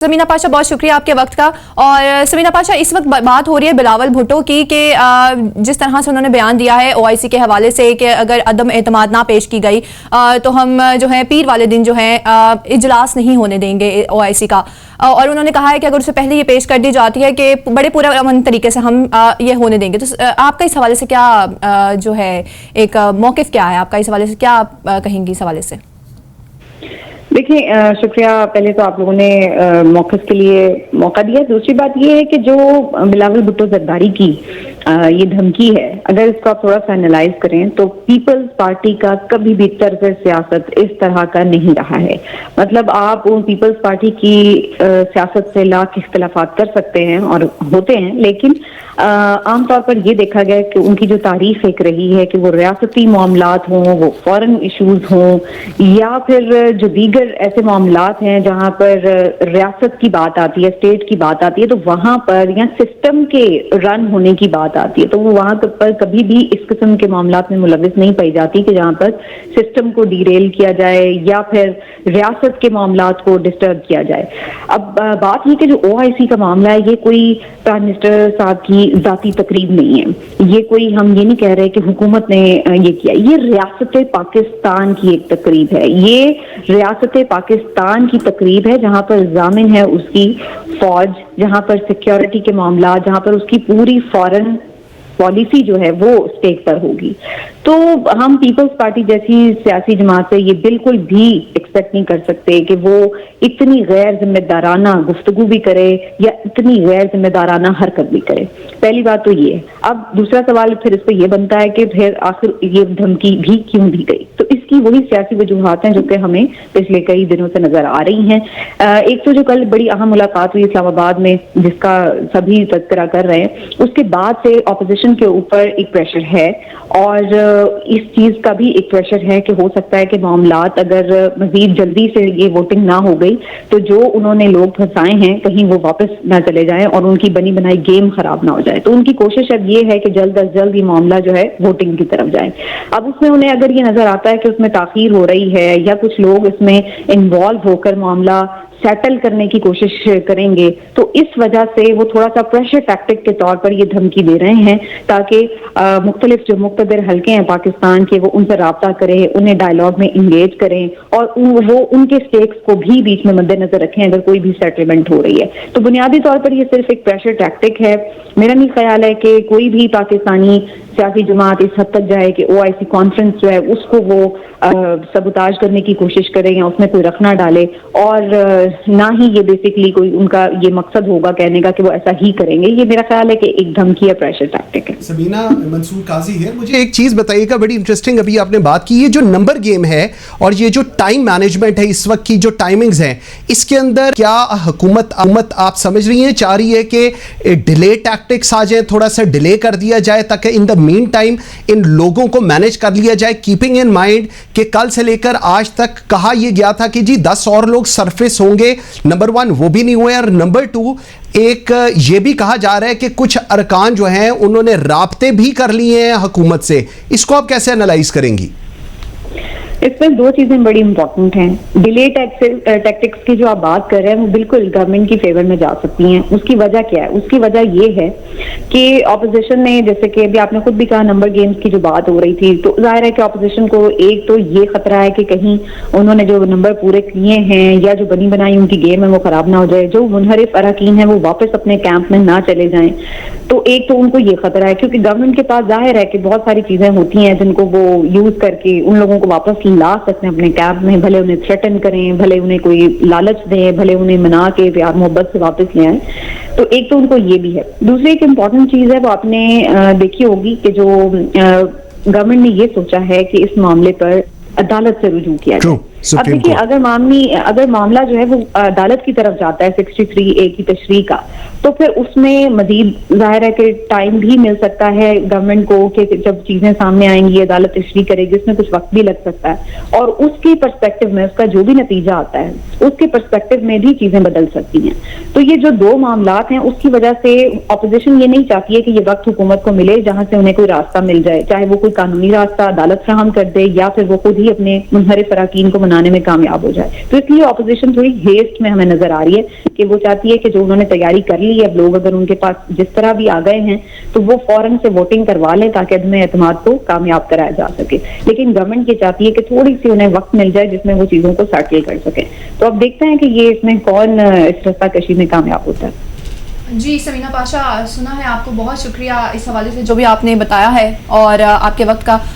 समीना पाशा, बहुत शुक्रिया आपके वक्त का। और समीना पाशा, इस वक्त बात हो रही है बिलावल भुट्टो की कि जिस तरह से उन्होंने बयान दिया है ओआईसी के हवाले से कि अगर अदम एतमाद ना पेश की गई तो हम जो है पीर वाले दिन जो है इजलास नहीं होने देंगे ओआईसी का। और उन्होंने कहा है कि अगर उससे पहले ये पेश कर दी जाती है कि बड़े पुरअमन तरीके से हम ये होने देंगे। तो आपका इस हवाले से क्या जो है एक मौक़िफ़ क्या है आपका, इस हवाले से क्या आप कहेंगी इस हवाले से? देखिए, शुक्रिया पहले तो आप लोगों ने मौक़िफ़ के लिए मौका दिया। दूसरी बात ये है कि जो बिलावल भुट्टो ज़रदारी की ये धमकी है, अगर इसको आप थोड़ा सा एनालाइज करें तो पीपल्स पार्टी का कभी भी तर्ज़ सियासत इस तरह का नहीं रहा है। मतलब आप पीपल्स पार्टी की सियासत से लाख इख्तिलाफात कर सकते हैं और होते हैं, लेकिन आमतौर पर ये देखा गया कि उनकी जो तारीफ एक रही है कि वो रियासती मामलात हों, वो फॉरेन इशूज़ हों, या फिर जो दीगर ऐसे मामलात हैं जहाँ पर रियासत की बात आती है, स्टेट की बात आती है, तो वहाँ पर या सिस्टम के रन होने की बात आती है तो वो वहाँ पर कभी भी इस किस्म के मामलात में मुलविस नहीं पाई जाती कि जहाँ पर सिस्टम को डीरेल किया जाए या फिर रियासत के मामलात को डिस्टर्ब किया जाए। अब बात ये कि जो ओआईसी का मामला है, ये कोई प्राइम मिनिस्टर साहब की जाती तकरीब नहीं है, ये कोई हम ये नहीं कह रहे कि हुकूमत ने ये किया, ये रियासत पाकिस्तान की एक तकरीब है। ये रियासत पाकिस्तान की तकरीब है जहां पर जामिन है उसकी फौज, जहां पर सिक्योरिटी के मामला, जहां पर उसकी पूरी फॉरेन पॉलिसी जो है वो स्टेक पर होगी। तो हम पीपल्स पार्टी जैसी सियासी जमात से ये बिल्कुल भी एक्सपेक्ट नहीं कर सकते कि वो इतनी गैर जिम्मेदाराना गुफ्तगू भी करे या इतनी गैर जिम्मेदाराना हरकत भी करे। पहली बात तो ये है। अब दूसरा सवाल फिर इस पर यह बनता है कि फिर आखिर ये धमकी भी क्यों दी गई? तो इसकी वही सियासी वजूहात हैं जो कि हमें पिछले कई दिनों से नजर आ रही हैं। एक तो जो कल बड़ी अहम मुलाकात हुई इस्लामाबाद में, जिसका सभी तज़किरा कर रहे हैं, उसके बाद से ऑपोजिशन के ऊपर एक प्रेशर है और इस चीज का भी एक प्रेशर है कि हो सकता है कि मामलात अगर मजीद जल्दी से ये वोटिंग ना हो गई तो जो उन्होंने लोग फंसाए हैं कहीं वो वापस ना चले जाएं और उनकी बनी बनाई गेम खराब ना हो जाए। तो उनकी कोशिश अब ये है कि जल्द अज जल्द ये मामला जो है वोटिंग की तरफ जाए। अब उसमें उन्हें अगर ये नजर आता है कि उसमें ताखीर हो रही है या कुछ लोग इसमें इन्वॉल्व होकर मामला सेटल करने की कोशिश करेंगे, तो इस वजह से वो थोड़ा सा प्रेशर टैक्टिक के तौर पर ये धमकी दे रहे हैं ताकि मुख्तलिफ जो मुक़्तदर हल्के हैं पाकिस्तान के वो उनसे राब्ता करें, उन्हें डायलॉग में इंगेज करें और वो उनके स्टेक्स को भी बीच में मद्देनजर रखें अगर कोई भी सेटलमेंट हो रही है। तो बुनियादी तौर पर ये सिर्फ एक प्रेशर टैक्टिक है। मेरा नहीं ख्याल है कि कोई भी पाकिस्तानी सियासी जमात इस हद तक जाए कि ओआईसी कॉन्फ्रेंस जो है उसको वो सबुताज करने की कोशिश करें या उसमें कोई रखना डाले, और ना ही ये बेसिकली कोई उनका ये मकसद होगा कहने का कि वो ऐसा ही करेंगे। ये मेरा ख्याल है कि एक धमकी या प्रेशर टैक्टिक है। सबीना, मंसूर काजी है। मुझे एक चीज बताइएगा, बड़ी इंटरेस्टिंग अभी आपने बात की, ये जो नंबर गेम है और ये जो टाइम मैनेजमेंट है, इस वक्त की जो टाइमिंग्स हैं, इसके अंदर क्या हुकूमत आप समझ रही है, चाह रही है कि डिले टैक्टिक्स आ जाए, थोड़ा सा डिले कर दिया जाए ताकि in the mean time in लोगों को मैनेज कर लिया जाए, कीपिंग इन माइंड कि कल से लेकर आज तक कहा यह गया था कि जी 10 और लोग सरफेस होंगे, नंबर 1 वो भी नहीं हुए, और नंबर 2 एक ये भी कहा जा रहा है कि कुछ अरकान जो हैं उन्होंने राब्ते भी कर लिए हैं हुकूमत से। इसको आप कैसे एनालाइज करेंगी? इसमें दो चीजें बड़ी इंपॉर्टेंट हैं। डिले टैक्टिक्स की जो आप बात कर रहे हैं वो बिल्कुल गवर्नमेंट की फेवर में जा सकती हैं। उसकी वजह क्या है? उसकी वजह ये है कि ऑपोजिशन ने, जैसे कि अभी आपने खुद भी कहा, नंबर गेम्स की जो बात हो रही थी, तो जाहिर है कि ऑपोजिशन को एक तो ये खतरा है कि कहीं उन्होंने जो नंबर पूरे किए हैं या जो बनी बनाई उनकी गेम है वो खराब ना हो जाए, जो मुनहरिफ अरकान है वो वापस अपने कैंप में ना चले जाएं। तो एक तो उनको ये खतरा है क्योंकि गवर्नमेंट के पास जाहिर है कि बहुत सारी चीजें होती हैं जिनको वो यूज करके उन लोगों को वापस ला सकते हैं अपने कैंप में, भले उन्हें थ्रेटन करें, भले उन्हें कोई लालच दें, भले उन्हें मना के प्यार मोहब्बत से वापस ले आए। तो एक तो उनको ये भी है। दूसरी एक इम्पॉर्टेंट चीज है वो आपने देखी होगी कि जो गवर्नमेंट ने ये सोचा है कि इस मामले पर अदालत से रुजू किया जाए। अब देखिए, अगर मामला जो है वो अदालत की तरफ जाता है 63A की तशरीह का, तो फिर उसमें मजीद जाहिर है कि टाइम भी मिल सकता है गवर्नमेंट को कि जब चीजें सामने आएंगी, अदालत तशरीह करेगी, उसमें कुछ वक्त भी लग सकता है और उसके पर्सपेक्टिव में, उसका जो भी नतीजा आता है उसके पर्सपेक्टिव में भी चीजें बदल सकती हैं। तो ये जो दो मामलात हैं उसकी वजह से ऑपोजिशन ये नहीं चाहती है कि ये वक्त हुकूमत को मिले जहां से उन्हें कोई रास्ता मिल जाए, चाहे वो कोई कानूनी रास्ता अदालत फ्राहम कर दे या फिर वो खुद ही अपने मुनहरिफ अरकान को मनाने में कामयाब हो जाए। तो इसलिए ऑपोजिशन थोड़ी हेस्ट में हमें नजर आ रही है कि वो चाहती है कि जो उन्होंने तैयारी कर ली है, अब लोग अगर उनके पास जिस तरह भी आ गए हैं तो वो फौरन से वोटिंग करवा लें ताकि अदम एतमाद को कामयाब कराया जा सके। लेकिन गवर्नमेंट ये चाहती है कि थोड़ी सी उन्हें वक्त मिल जाए जिसमें वो चीजों को सेटल कर सके। तो अब देखते हैं कि ये इसमें कौन इस रस्ताकशी में कामयाब होता है। जी समीना पाशा, सुना है, आपको बहुत शुक्रिया इस हवाले से जो भी आपने बताया है और आपके वक्त का।